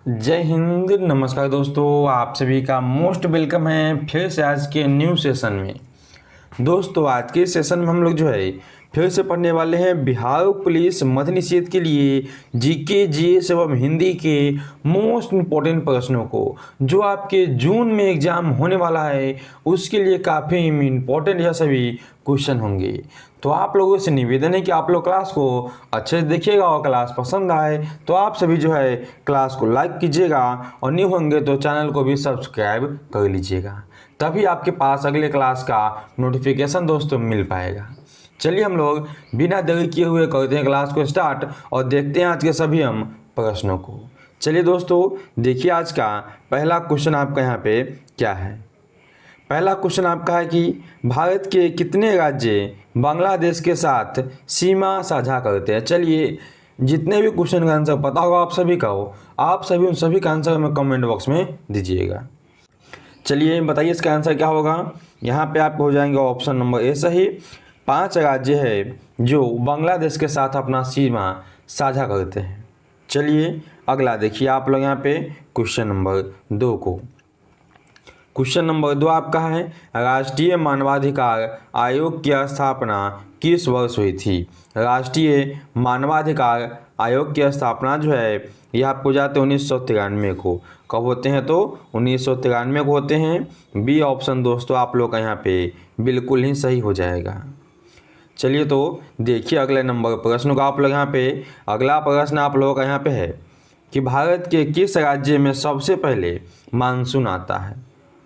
जय हिंद, नमस्कार दोस्तों। आप सभी का मोस्ट वेलकम है फिर से आज के न्यू सेशन में। दोस्तों आज के सेशन में हम लोग जो है फिर से पढ़ने वाले हैं बिहार पुलिस मध्य निषेध के लिए जीके जीएस एवं हिंदी के मोस्ट इम्पोर्टेंट प्रश्नों को, जो आपके जून में एग्जाम होने वाला है उसके लिए काफ़ी इम्पोर्टेंट यह सभी क्वेश्चन होंगे। तो आप लोगों से निवेदन है कि आप लोग क्लास को अच्छे से देखिएगा और क्लास पसंद आए तो आप सभी जो है क्लास को लाइक कीजिएगा और न्यू होंगे तो चैनल को भी सब्सक्राइब कर लीजिएगा, तभी आपके पास अगले क्लास का नोटिफिकेशन दोस्तों मिल पाएगा। चलिए हम लोग बिना देरी किए हुए करते हैं क्लास को स्टार्ट और देखते हैं आज के सभी हम प्रश्नों को। चलिए दोस्तों देखिए आज का पहला क्वेश्चन आपका यहाँ पे क्या है। पहला क्वेश्चन आपका है कि भारत के कितने राज्य बांग्लादेश के साथ सीमा साझा करते हैं। चलिए जितने भी क्वेश्चन का आंसर पता होगा आप सभी का हो, आप सभी उन सभी का आंसर हमें कमेंट बॉक्स में दीजिएगा। चलिए बताइए इसका आंसर क्या होगा। यहाँ पे आपको हो जाएंगे ऑप्शन नंबर ए सही। 5 राज्य है जो बांग्लादेश के साथ अपना सीमा साझा करते हैं। चलिए अगला देखिए आप लोग यहाँ पे क्वेश्चन नंबर 2 को। क्वेश्चन नंबर 2 आपका है राष्ट्रीय मानवाधिकार आयोग की स्थापना किस वर्ष हुई थी। राष्ट्रीय मानवाधिकार आयोग की स्थापना जो है यह आपको जाते हैं 1993 को। कब होते हैं तो 1993 को होते हैं। बी ऑप्शन दोस्तों आप लोग का यहाँ पे बिल्कुल ही सही हो जाएगा। चलिए तो देखिए अगले नंबर प्रश्न को आप लोग यहाँ पे। अगला प्रश्न आप लोगों का यहाँ पे है कि भारत के किस राज्य में सबसे पहले मानसून आता है।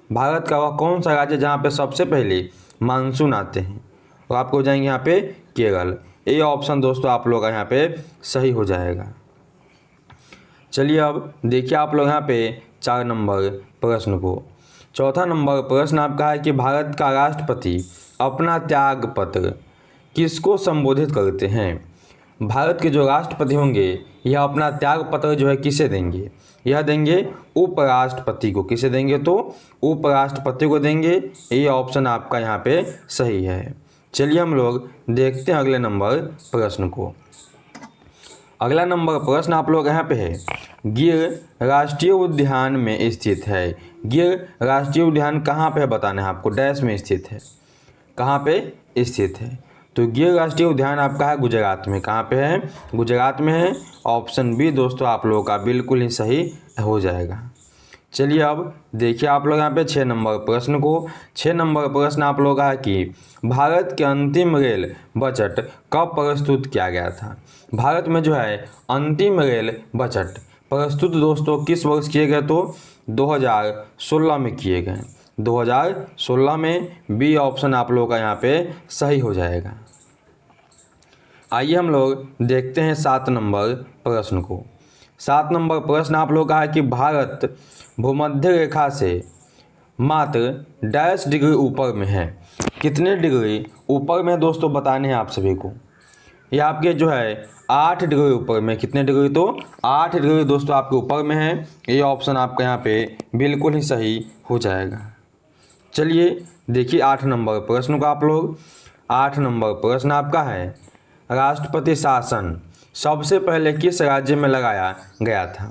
भारत का वह कौन सा राज्य जहाँ पे सबसे पहले मानसून आते हैं। तो आपको हो जाएंगे यहाँ पे केरल। ये ऑप्शन दोस्तों आप लोग का यहाँ पे सही हो जाएगा। चलिए अब देखिए आप लोग यहाँ पे 4 नंबर प्रश्न को। चौथा नंबर प्रश्न आपका है कि भारत का राष्ट्रपति अपना त्याग पत्र किसको संबोधित करते हैं। भारत के जो राष्ट्रपति होंगे यह अपना त्याग पत्र जो है किसे देंगे। यह देंगे उपराष्ट्रपति को। किसे देंगे तो उपराष्ट्रपति को देंगे। ये ऑप्शन आपका यहाँ पे सही है। चलिए हम लोग देखते हैं अगले नंबर प्रश्न को। अगला नंबर प्रश्न आप लोग यहाँ पे है गिर राष्ट्रीय उद्यान में स्थित है। गिर राष्ट्रीय उद्यान कहाँ पे है बताना है आपको। डैश में स्थित है। कहाँ पे स्थित है तो गिर राष्ट्रीय उद्यान आपका है गुजरात में। कहाँ पे है गुजरात में है। ऑप्शन बी दोस्तों आप लोगों का बिल्कुल ही सही हो जाएगा। चलिए अब देखिए आप लोग यहाँ पे 6 नंबर प्रश्न को। 6 नंबर प्रश्न आप लोग का है कि भारत के अंतिम रेल बजट कब प्रस्तुत किया गया था। भारत में जो है अंतिम रेल बजट प्रस्तुत दोस्तों किस वर्ष किए गए तो 2016 में किए गए। 2016 में। बी ऑप्शन आप लोगों का यहाँ पे सही हो जाएगा। आइए हम लोग देखते हैं 7 नंबर प्रश्न को। 7 नंबर प्रश्न आप लोग का है कि भारत भूमध्य रेखा से मात्र डैश डिग्री ऊपर में है। कितने डिग्री ऊपर में दोस्तों बताने हैं आप सभी को। ये आपके जो है 8 डिग्री ऊपर में। कितने डिग्री तो 8 डिग्री दोस्तों आपके ऊपर में है। ये ऑप्शन आपका यहाँ पे बिल्कुल ही सही हो जाएगा। चलिए देखिए 8 नंबर प्रश्न को आप लोग। 8 नंबर प्रश्न आपका है राष्ट्रपति शासन सबसे पहले किस राज्य में लगाया गया था।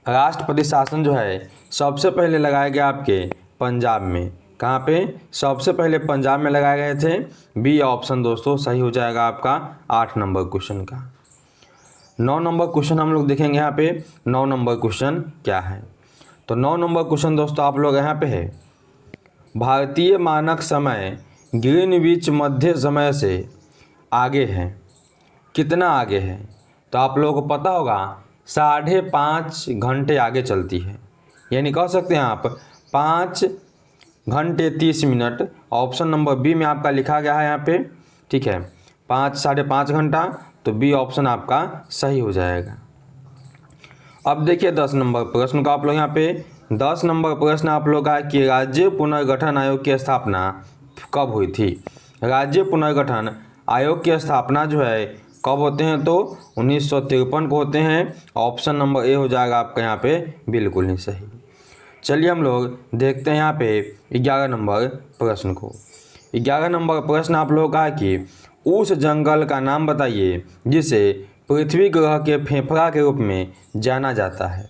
राष्ट्रपति शासन जो है सबसे पहले लगाया गया आपके पंजाब में। कहाँ पे सबसे पहले पंजाब में लगाए गए थे। बी ऑप्शन दोस्तों सही हो जाएगा आपका 8 नंबर क्वेश्चन का। 9 नंबर क्वेश्चन हम लोग देखेंगे यहाँ पे। 9 नंबर क्वेश्चन क्या है तो 9 नंबर क्वेश्चन दोस्तों आप लोग यहाँ पे है भारतीय मानक समय ग्रीनविच मध्य समय से आगे है। कितना आगे है तो आप लोगों को पता होगा 5.5 घंटे आगे चलती है। यानी कह सकते हैं आप 5 घंटे 30 मिनट। ऑप्शन नंबर बी में आपका लिखा गया है यहाँ पे। ठीक है 5-5.5 घंटा तो बी ऑप्शन आपका सही हो जाएगा। अब देखिए 10 नंबर प्रश्न का आप लोग यहाँ पे। 10 नंबर प्रश्न आप लोग का है कि राज्य पुनर्गठन आयोग की स्थापना कब हुई थी। राज्य पुनर्गठन आयोग की स्थापना जो है कब होते हैं तो 1953 को होते हैं। ऑप्शन नंबर ए हो जाएगा आपका यहाँ पे बिल्कुल नहीं सही। चलिए हम लोग देखते हैं यहाँ पे 11 नंबर प्रश्न को। 11 नंबर प्रश्न आप लोग का है कि उस जंगल का नाम बताइए जिसे पृथ्वी ग्रह के फेफड़ा के रूप में जाना जाता है।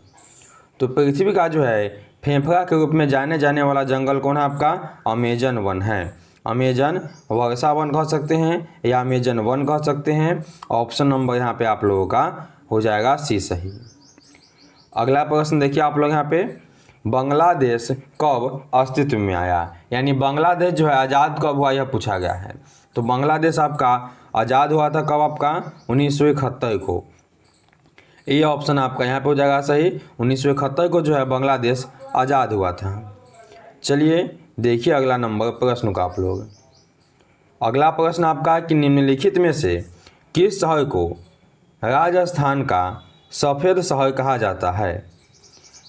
तो पृथ्वी का जो है फेफड़ा के रूप में जाने जाने वाला जंगल कौन है आपका? अमेजन वन है। अमेजन वर्षा वन कह सकते हैं या अमेजन वन कह सकते हैं। ऑप्शन नंबर यहाँ पे आप लोगों का हो जाएगा सी सही। अगला प्रश्न देखिए आप लोग यहाँ पे, बांग्लादेश कब अस्तित्व में आया? यानी बांग्लादेश जो है आज़ाद कब हुआ यह पूछा गया है। तो बांग्लादेश आपका आज़ाद हुआ था कब? आपका 1971 को। ये ऑप्शन आपका यहाँ पे हो जाएगा सही। 1971 को जो है बांग्लादेश आज़ाद हुआ था। चलिए देखिए अगला नंबर प्रश्न का आप लोग। अगला प्रश्न आपका कि निम्नलिखित में से किस शहर को राजस्थान का सफ़ेद शहर कहा जाता है?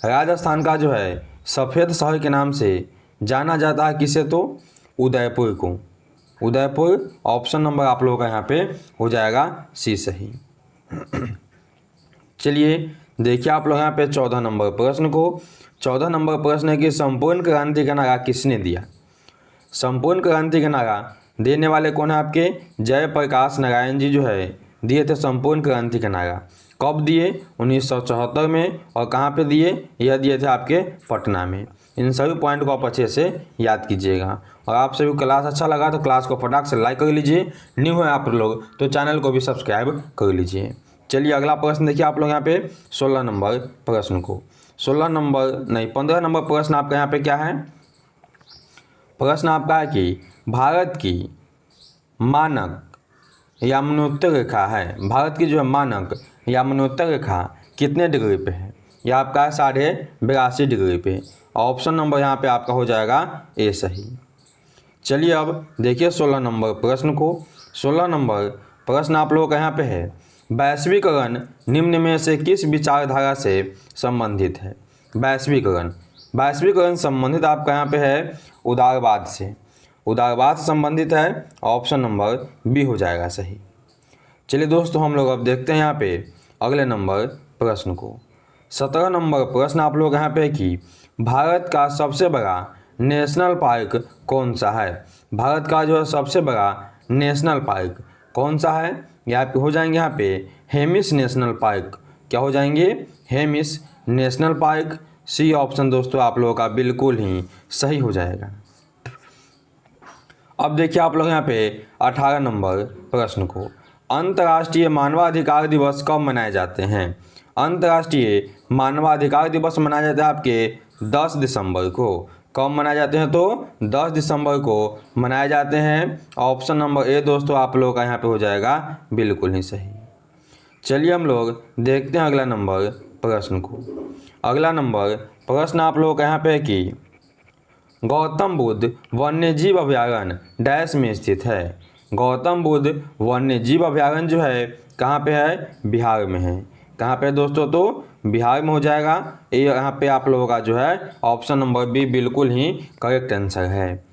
राजस्थान का जो है सफ़ेद शहर के नाम से जाना जाता है किसे? तो उदयपुर को। उदयपुर ऑप्शन नंबर आप लोगों का यहाँ पे हो जाएगा सी सही। चलिए देखिए आप लोग यहाँ पे 14 नंबर प्रश्न को। 14 नंबर प्रश्न है कि संपूर्ण क्रांति का नारा किसने दिया? संपूर्ण क्रांति का नारा देने वाले कौन है आपके? जयप्रकाश नारायण जी जो है दिए थे संपूर्ण क्रांति का नारा। कब दिए? 1974 में। और कहाँ पे दिए? यह दिए थे आपके पटना में। इन सभी पॉइंट को आप अच्छे से याद कीजिएगा। और आप सभी क्लास अच्छा लगा तो क्लास को फटाक से लाइक कर लीजिए। न्यू है आप लोग तो चैनल को भी सब्सक्राइब कर लीजिए। चलिए अगला प्रश्न देखिए आप लोग यहाँ पे 16 नंबर प्रश्न को। 15 नंबर प्रश्न आपका यहाँ पे क्या है? प्रश्न आपका है कि भारत की मानक यमुनोत्तर रेखा है। भारत की जो है मानक यमुनोत्तर रेखा कितने डिग्री पे है? यह आपका है 82.5 डिग्री पे। ऑप्शन नंबर यहाँ पे आपका हो जाएगा ए सही। चलिए अब देखिए 16 नंबर प्रश्न को। 16 नंबर प्रश्न आप लोगों का यहाँ पे है, वैश्वीकरण निम्न में से किस विचारधारा से संबंधित है? वैश्वीकरण संबंधित आपका यहाँ पे है उदारवाद से। उदारवाद से संबंधित है। ऑप्शन नंबर बी हो जाएगा सही। चलिए दोस्तों हम लोग अब देखते हैं यहाँ पे अगले नंबर प्रश्न को। 17 नंबर प्रश्न आप लोग यहाँ पे है कि भारत का सबसे बड़ा नेशनल पार्क कौन सा है? भारत का जो है सबसे बड़ा नेशनल पार्क कौन सा है? यहाँ पे हो जाएंगे यहाँ पे हेमिस नेशनल पार्क। क्या हो जाएंगे? Hemis national park. C option दोस्तों आप लोगों का बिल्कुल ही सही हो जाएगा। अब देखिए आप लोग यहाँ पे 18 नंबर प्रश्न को। अंतर्राष्ट्रीय मानवाधिकार दिवस कब मनाए जाते हैं? अंतर्राष्ट्रीय मानवाधिकार दिवस मनाया जाता है आपके 10 दिसंबर को। कब मनाए जाते हैं? तो 10 दिसंबर को मनाए जाते हैं। ऑप्शन नंबर ए दोस्तों आप लोगों का यहाँ पे हो जाएगा बिल्कुल ही सही। चलिए हम लोग देखते हैं अगला नंबर प्रश्न को। अगला नंबर प्रश्न आप लोगों का यहाँ पे है कि गौतम बुद्ध वन्यजीव अभयारण्य डैश में स्थित है। गौतम बुद्ध वन्यजीव अभयारण्य जो है कहाँ पे है? बिहार में है। कहाँ पे दोस्तों? तो बिहार में हो जाएगा। ये यहाँ पे आप लोगों का जो है ऑप्शन नंबर बी बिल्कुल ही करेक्ट आंसर है।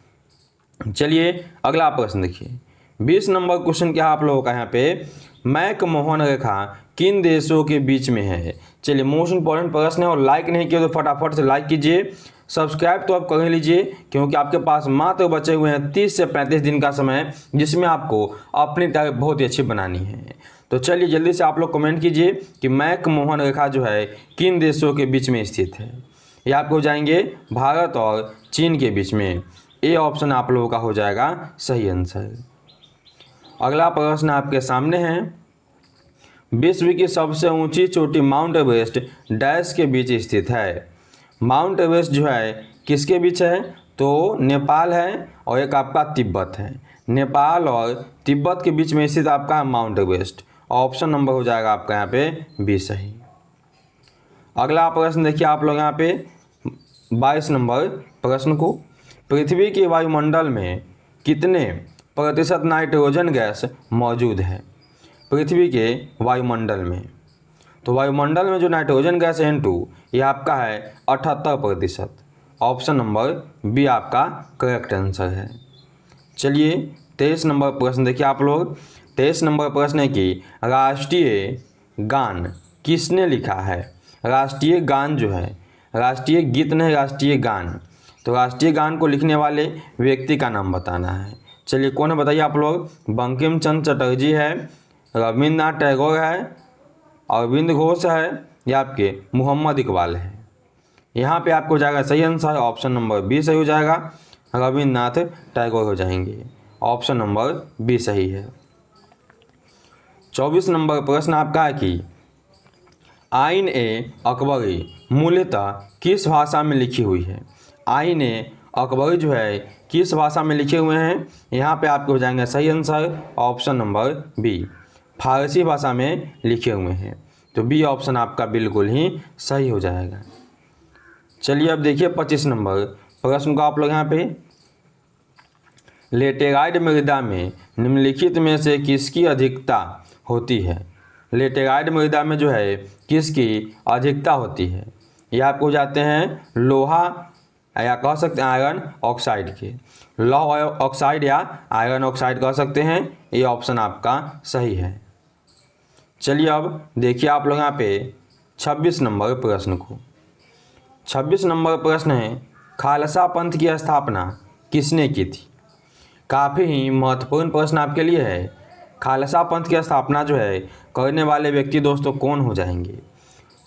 चलिए अगला प्रश्न देखिए। 20 नंबर क्वेश्चन क्या आप लोगों का यहाँ पे, मैकमोहन रेखा किन देशों के बीच में है? चलिए मोस्ट इंपॉर्टेंट प्रश्न है और लाइक नहीं किया तो फटाफट से लाइक कीजिए। सब्सक्राइब तो आप कर ही लीजिए क्योंकि आपके पास मात्र बचे हुए हैं 30 से 35 दिन का समय जिसमें आपको अपनी तैयारी बहुत ही अच्छी बनानी है। तो चलिए जल्दी से आप लोग कमेंट कीजिए कि मैकमोहन रेखा जो है किन देशों के बीच में स्थित है। ये आपको हो जाएंगे भारत और चीन के बीच में। ए ऑप्शन आप लोगों का हो जाएगा सही आंसर। अगला प्रश्न आपके सामने है, विश्व की सबसे ऊंची चोटी माउंट एवरेस्ट डैश के बीच स्थित है। माउंट एवरेस्ट जो है किसके बीच है? तो नेपाल है और एक आपका तिब्बत है। नेपाल और तिब्बत के बीच में स्थित आपका माउंट एवरेस्ट। ऑप्शन नंबर हो जाएगा आपका यहाँ पे बी सही। अगला प्रश्न देखिए आप लोग यहाँ पे 22 नंबर प्रश्न को। पृथ्वी के वायुमंडल में कितने प्रतिशत नाइट्रोजन गैस मौजूद है? पृथ्वी के वायुमंडल में, तो वायुमंडल में जो नाइट्रोजन गैस है N2 ये आपका है 78%। ऑप्शन नंबर बी आपका करेक्ट आंसर है। चलिए 23 नंबर प्रश्न देखिए आप लोग। 23 नंबर प्रश्न है कि राष्ट्रीय गान किसने लिखा है? राष्ट्रीय गान जो है, राष्ट्रीय गीत नहीं राष्ट्रीय गान, तो राष्ट्रीय गान को लिखने वाले व्यक्ति का नाम बताना है। चलिए कौन है बताइए आप लोग। बंकिम चंद्र चटर्जी है, रविन्द्रनाथ टैगोर है, अरविंद घोष है या आपके मोहम्मद इकबाल है। यहाँ पे आपको हो जाएगा सही आंसर ऑप्शन नंबर बी सही हो जाएगा, रविन्द्रनाथ टैगोर हो जाएंगे। ऑप्शन नंबर बी सही है। 24 नंबर प्रश्न आपका है कि आइन ए अकबरी मूलतः किस भाषा में लिखी हुई है। आइन ए अकबरी जो है किस भाषा में लिखे हुए हैं। यहाँ पे आपके हो जाएंगे सही आंसर ऑप्शन नंबर बी, फारसी भाषा में लिखे हुए हैं। तो बी ऑप्शन आपका बिल्कुल ही सही हो जाएगा। चलिए अब देखिए 25 नंबर प्रश्न को आप लोग यहाँ पे, लेटेराइड मृदा में निम्नलिखित में से किसकी अधिकता होती है। लेटेराइड मृदा में जो है किसकी अधिकता होती है। ये आपको हो जाते हैं लोहा या कह सकते हैं आयरन ऑक्साइड के, लौह ऑक्साइड या आयरन ऑक्साइड कह सकते हैं। ये ऑप्शन आपका सही है। चलिए अब देखिए आप लोग यहाँ पे 26 नंबर प्रश्न को। 26 नंबर प्रश्न है, खालसा पंथ की स्थापना किसने की थी। काफ़ी ही महत्वपूर्ण प्रश्न आपके लिए है। खालसा पंथ की स्थापना जो है करने वाले व्यक्ति दोस्तों कौन हो जाएंगे।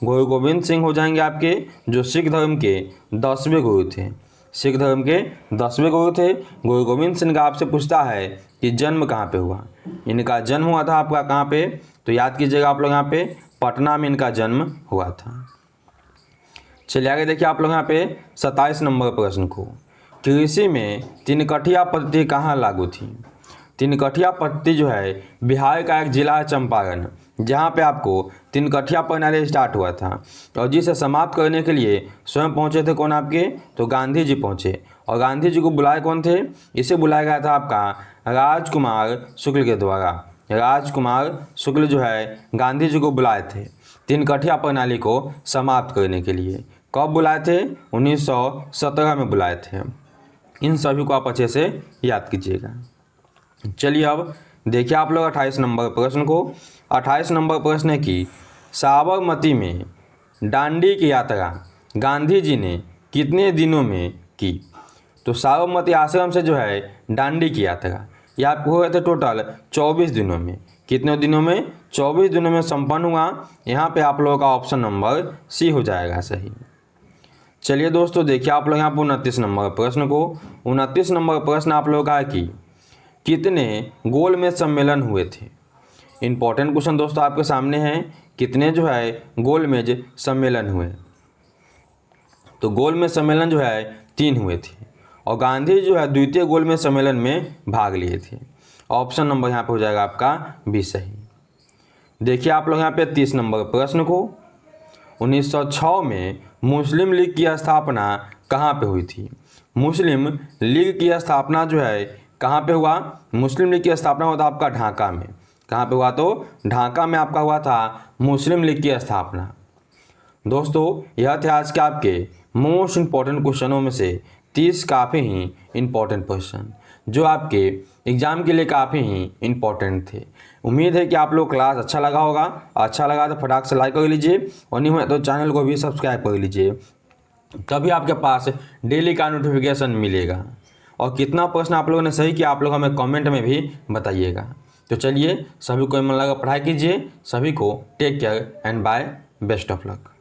गुरु गोविंद सिंह हो जाएंगे आपके, जो सिख धर्म के 10वें गुरु थे। सिख धर्म के 10वें गुरु थे। गुरु गोविंद सिंह का आपसे पूछता है कि जन्म कहाँ पे हुआ। इनका जन्म हुआ था आपका कहाँ पे, तो याद कीजिएगा आप लोग यहाँ पे पटना में इनका जन्म हुआ था। चलिए आगे देखिए आप लोग यहाँ पे 27 नंबर प्रश्न को, कृषि में तिनकठिया पद्धति कहाँ लागू थी। तिनकठिया पद्धति जो है बिहार का एक जिला है चंपारण, जहाँ पे आपको तिनकठिया प्रणाली स्टार्ट हुआ था और जिसे समाप्त करने के लिए स्वयं पहुँचे थे कौन आपके, तो गांधी जी पहुँचे। और गांधी जी को बुलाए कौन थे, इसे बुलाया गया था आपका राजकुमार शुक्ल के द्वारा। राजकुमार शुक्ल जो है गांधी जी को बुलाए थे तिनकठिया प्रणाली को समाप्त करने के लिए। कब बुलाए थे, 1917 में बुलाए थे। इन सभी को आप अच्छे से याद कीजिएगा। चलिए अब देखिए आप लोग 28 नंबर प्रश्न को। 28 नंबर प्रश्न है कि साबरमती में दांडी की यात्रा गांधी जी ने कितने दिनों में की। तो साबरमती आश्रम से जो है दांडी की यात्रा यह आपको हुए थे टोटल 24 दिनों में। कितने दिनों में, 24 दिनों में संपन्न हुआ। यहाँ पे आप लोगों का ऑप्शन नंबर सी हो जाएगा सही। चलिए दोस्तों देखिए आप लोग यहाँ पर 29 नंबर प्रश्न को। 29 नंबर प्रश्न आप लोगों का है कि कितने गोलमेज सम्मेलन हुए थे। इंपॉर्टेंट क्वेश्चन दोस्तों आपके सामने हैं, कितने जो है गोलमेज सम्मेलन हुए। तो गोलमेज सम्मेलन जो है 3 हुए थे और गांधी जो है द्वितीय गोलमेज सम्मेलन में भाग लिए थे। ऑप्शन नंबर यहाँ पे हो जाएगा आपका बी सही। देखिए आप लोग यहाँ पे 30 नंबर प्रश्न को। 1906 में मुस्लिम लीग की स्थापना कहाँ पे हुई थी। मुस्लिम लीग की स्थापना जो है कहाँ पे हुआ, मुस्लिम लीग की स्थापना हुआ था आपका ढाका में। कहाँ पे हुआ, तो ढाका में आपका हुआ था मुस्लिम लीग की स्थापना। दोस्तों यह थे आज के आपके मोस्ट इम्पॉर्टेंट क्वेश्चनों में से 30 काफ़ी ही इम्पॉर्टेंट क्वेश्चन जो आपके एग्जाम के लिए काफ़ी ही इम्पॉर्टेंट थे। उम्मीद है कि आप लोग क्लास अच्छा लगा होगा। अच्छा लगा तो फटाक से लाइक कर लीजिए और नहीं हुआ तो चैनल को भी सब्सक्राइब कर लीजिए, तभी आपके पास डेली का नोटिफिकेशन मिलेगा। और कितना प्रश्न आप लोगों ने सही किया आप लोग हमें कमेंट में भी बताइएगा। तो चलिए सभी को मन लगा पढ़ाई कीजिए। सभी को take care and bye, best of luck.